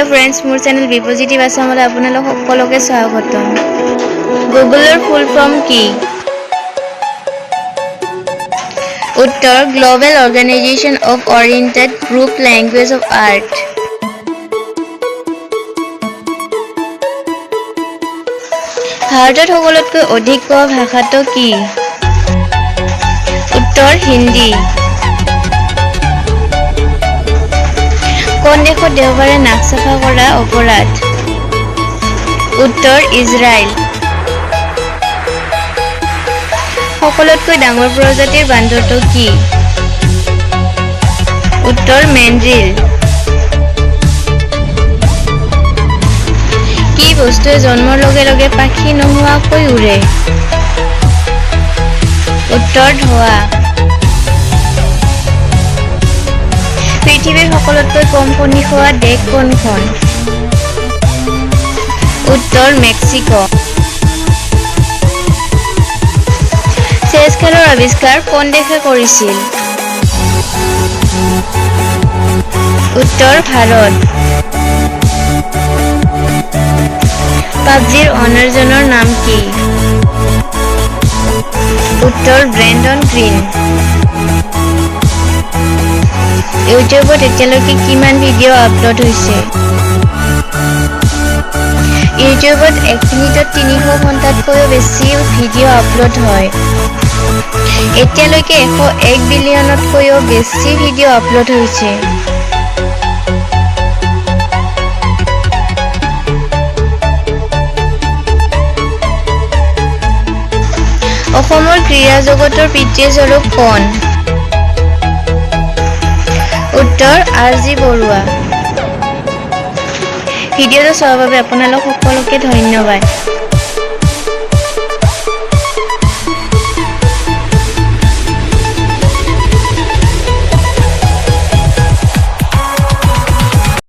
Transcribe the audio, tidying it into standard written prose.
Hello friends मोर channel be positive आसामले आपनालोक सकलोके स्वागतम। गुगलर फुल फॉर्म की? उत्तर global organisation of oriented group language of art. भारतत सकलोतকৈ অধিক কোৱা ভাষাটো কি? उत्तर हिंदी। কোন দেশত দেওবাৰে নাক চাফা কৰা অপৰাধ? উত্তৰ ইজৰাইল। সকলোতকৈ ডাঙৰ প্ৰজাতিৰ বান্দৰটো কি? উত্তৰ মেণ্ড্ৰিল। কি বস্তুৱে জন্মৰ লগে লগে পাখি নোহোৱাকৈ উৰে? উত্তৰ ধোঁৱা। পৃথিৱীৰ সকলোতকৈ কম কণী খোৱা দেশ কোনখন? উত্তৰ মেক্সিকো। চেছ খেলৰ আৱিষ্কাৰ কোন দেশে কৰিছিল? উত্তৰ ভাৰত। পাবজিৰ অনাৰজনৰ নাম কি? উত্তৰ ব্ৰেণ্ডন গ্ৰীন। ইউটিউবত এতিয়ালৈকে কিমান ভিডিঅ' আপলোড হৈছে? ইউটিউবত 1 মিনিটত 300 ঘণ্টাতকৈও বেছি ভিডিঅ' আপলোড হয়। এতিয়ালৈকে 101 বিলিয়নতকৈও বেছি ভিডিঅ' আপলোড হৈছে। অসমৰ ক্ৰীড়া জগতৰ পিতৃস্বৰূপ কোন? উত্তৰ আৰ.জি. বৰুৱা। ভিডিঅ'টো চোৱাৰ বাবে আপোনালোক সকলোকে ধন্যবাদ।